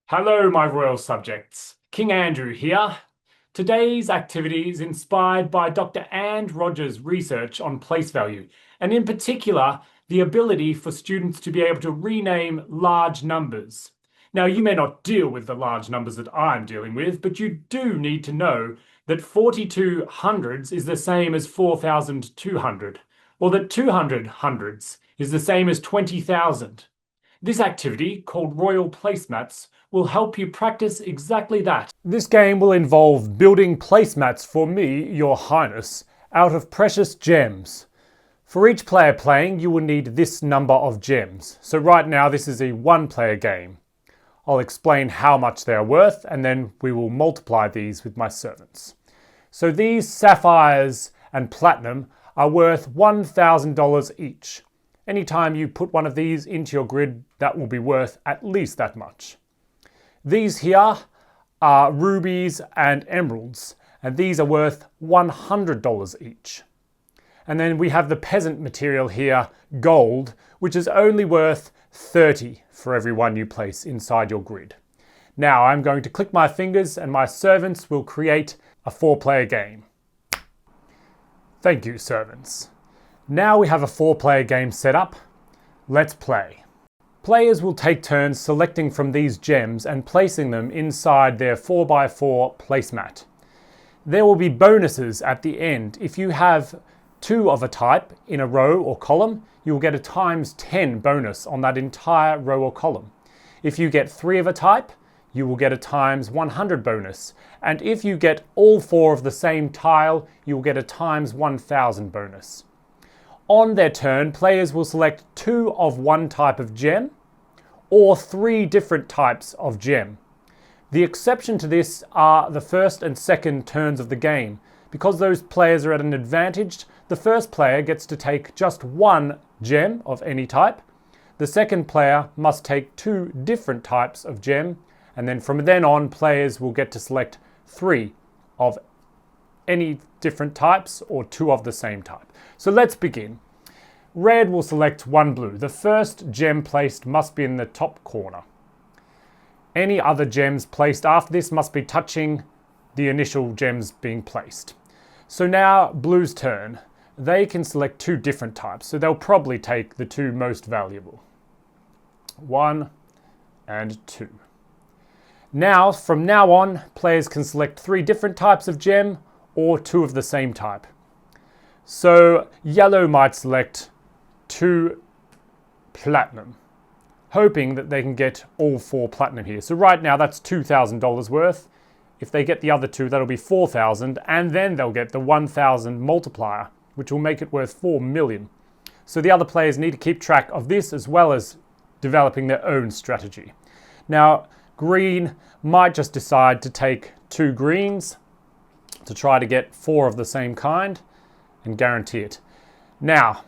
Hello, my royal subjects. King Andrew here. Today's activity is inspired by Dr. And Rogers' research on place value, and in particular, the ability for students to be able to rename large numbers. Now, you may not deal with the large numbers that I'm dealing with, but you do need to know that 42 hundreds is the same as 4,200, or that 200 hundreds is the same as 20,000. This activity, called Royal Placemats, will help you practice exactly that. This game will involve building placemats for me, your highness, out of precious gems. For each player playing, you will need this number of gems. So right now this is a one-player game. I'll explain how much they are worth and then we will multiply these with my servants. So these sapphires and platinum are worth $1,000 each. Anytime you put one of these into your grid, that will be worth at least that much. These here are rubies and emeralds, and these are worth $100 each. And then we have the peasant material here, gold, which is only worth 30 for every one you place inside your grid. Now I'm going to click my fingers and my servants will create a 4-player game. Thank you, servants. Now we have a 4-player game set up. Let's play. Players will take turns selecting from these gems and placing them inside their 4x4 placemat. There will be bonuses at the end. If you have 2 of a type in a row or column, you will get a times 10 bonus on that entire row or column. If you get 3 of a type, you will get a times 100 bonus. And if you get all 4 of the same tile, you will get a times 1000 bonus. On their turn, players will select 2 of one type of gem or 3 different types of gem. The exception to this are the first and second turns of the game. Because those players are at an advantage, the first player gets to take just 1 gem of any type. The second player must take 2 different types of gem, and then from then on, players will get to select 3 of any different types or 2 of the same type. So let's begin. Red will select 1 blue. The first gem placed must be in the top corner. Any other gems placed after this must be touching the initial gems being placed. So now blue's turn. They can select 2 different types, so they'll probably take the 2 most valuable. 1 and 2. Now, from now on, players can select 3 different types of gem or 2 of the same type. So yellow might select 2 platinum, hoping that they can get all 4 platinum here. So right now that's $2,000 worth. If they get the other 2, that'll be 4,000, and then they'll get the 1,000 multiplier, which will make it worth 4 million. So the other players need to keep track of this as well as developing their own strategy. Now, green might just decide to take 2 greens to try to get 4 of the same kind and guarantee it. Now,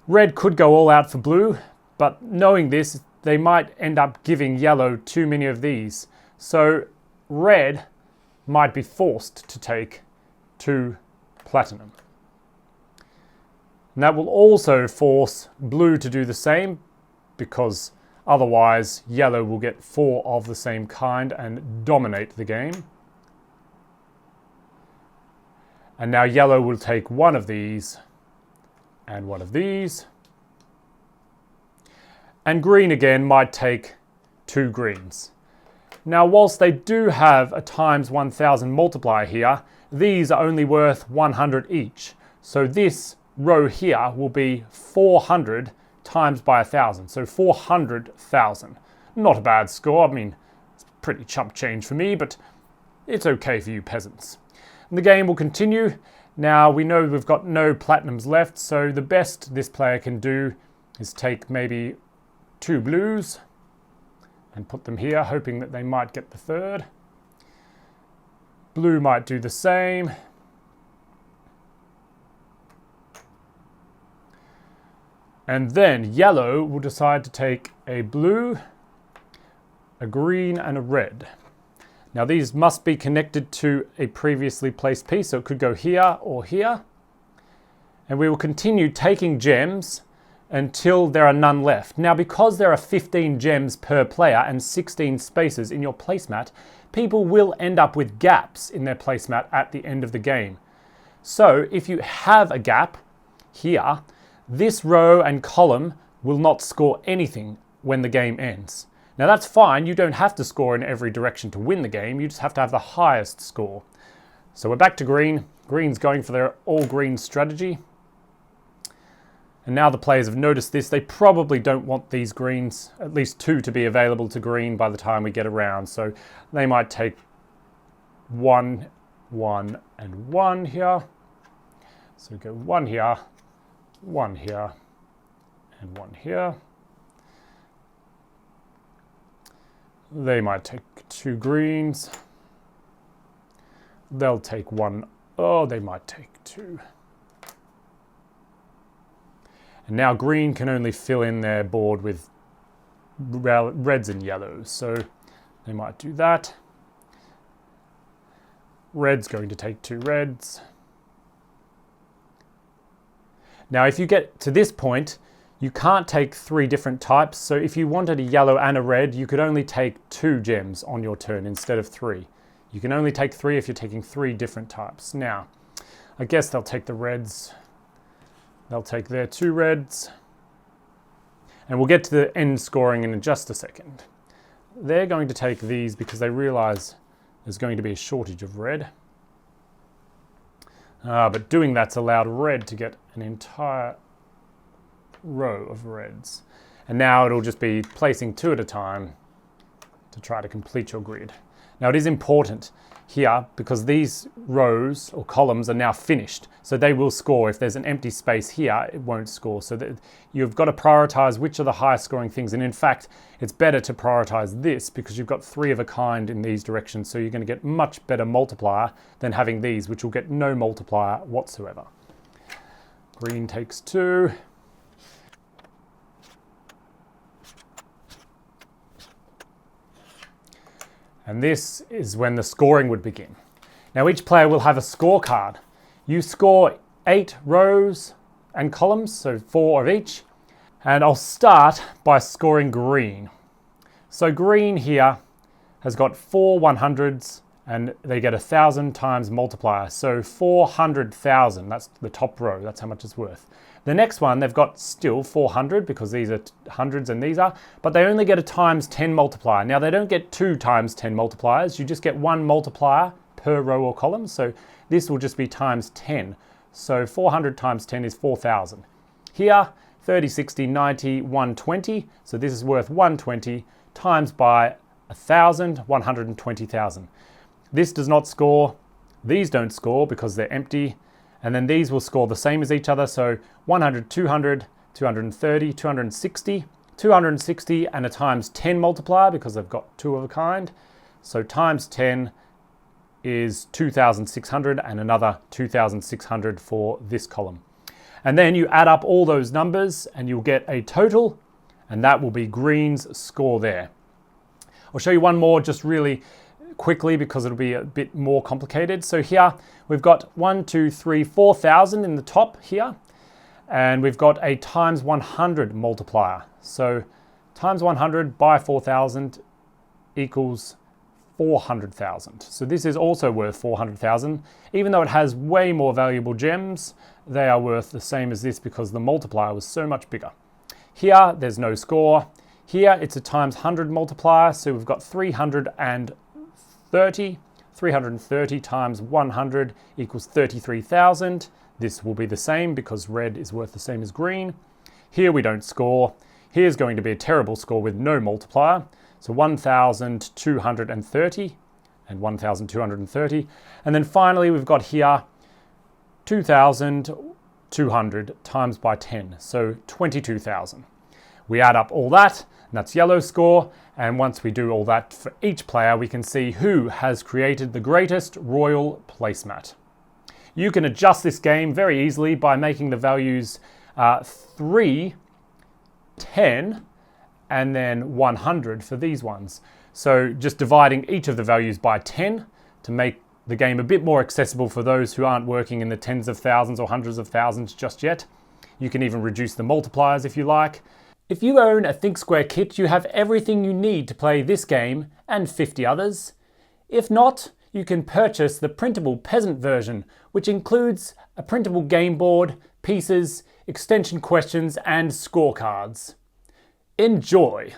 red could go all out for blue, but knowing this, they might end up giving yellow too many of these. So red might be forced to take 2 platinum. And that will also force blue to do the same, because otherwise yellow will get 4 of the same kind and dominate the game. And now yellow will take 1 of these and 1 of these. And green again might take 2 greens. Now, whilst they do have a times 1,000 multiplier here, these are only worth 100 each. So this row here will be 400 times by 1,000. So 400,000. Not a bad score. I mean, it's pretty chump change for me, but it's okay for you peasants. And the game will continue. Now, we know we've got no platinums left, so the best this player can do is take maybe 2 blues and put them here, hoping that they might get the 3rd. Blue might do the same. And then yellow will decide to take a blue, a green, and a red. Now these must be connected to a previously placed piece, so it could go here or here. And we will continue taking gems until there are none left. Now, because there are 15 gems per player and 16 spaces in your placemat, people will end up with gaps in their placemat at the end of the game. So if you have a gap here, this row and column will not score anything when the game ends. Now that's fine, you don't have to score in every direction to win the game, you just have to have the highest score. So we're back to green. Green's going for their all-green strategy. And now the players have noticed this. They probably don't want these greens, at least 2, to be available to green by the time we get around. So they might take 1, 1, and 1 here. So go 1 here, 1 here, and 1 here. They might take 2 greens. They'll take 1. Oh, they might take 2. And now green can only fill in their board with reds and yellows. So they might do that. Red's going to take 2 reds. Now, if you get to this point, you can't take 3 different types. So if you wanted a yellow and a red, you could only take 2 gems on your turn instead of 3. You can only take 3 if you're taking 3 different types. Now, I guess they'll take the reds. They'll take their 2 reds. And we'll get to the end scoring in just a second. They're going to take these because they realize there's going to be a shortage of red. But doing that's allowed red to get an entire row of reds. And now it'll just be placing 2 at a time to try to complete your grid. Now it is important here because these rows or columns are now finished. So they will score. If there's an empty space here, it won't score. So that you've got to prioritize which are the highest scoring things. And in fact, it's better to prioritize this because you've got 3 of a kind in these directions. So you're going to get much better multiplier than having these, which will get no multiplier whatsoever. Green takes 2. And this is when the scoring would begin. Now each player will have a scorecard. You score 8 rows and columns, so 4 of each. And I'll start by scoring green. So green here has got 4 100s and they get 1,000 times multiplier. So 400,000, that's the top row, that's how much it's worth. The next one, they've got still 400 because these are hundreds and these are, but they only get a times 10 multiplier. Now they don't get 2 times 10 multipliers, you just get 1 multiplier per row or column. So this will just be times 10. So 400 times 10 is 4,000. Here, 30, 60, 90, 120. So this is worth 120 times by 1,000, 120,000. This does not score. These don't score because they're empty. And then these will score the same as each other. So 100, 200, 230, 260, 260 and a times 10 multiplier because they've got 2 of a kind. So times 10 is 2,600 and another 2,600 for this column. And then you add up all those numbers and you'll get a total, and that will be green's score there. I'll show you one more just really quickly because it'll be a bit more complicated. So here we've got 1, 2, 3, 4,000 in the top here, and we've got a times 100 multiplier. So times 100 by 4,000 equals 400,000. So this is also worth 400,000. Even though it has way more valuable gems, they are worth the same as this because the multiplier was so much bigger. Here there's no score. Here it's a times 100 multiplier, so we've got 330. 330 times 100 equals 33,000. This will be the same because red is worth the same as green. Here we don't score. Here's going to be a terrible score with no multiplier. So 1,230 and 1,230. And then finally we've got here 2,200 times by 10, so 22,000. We add up all that, and that's yellow score. And once we do all that for each player, we can see who has created the greatest royal placemat. You can adjust this game very easily by making the values 3, 10, and then 100 for these ones. So just dividing each of the values by 10 to make the game a bit more accessible for those who aren't working in the tens of thousands or hundreds of thousands just yet. You can even reduce the multipliers if you like. If you own a Think Square kit, you have everything you need to play this game and 50 others. If not, you can purchase the printable peasant version, which includes a printable game board, pieces, extension questions, and scorecards. Enjoy!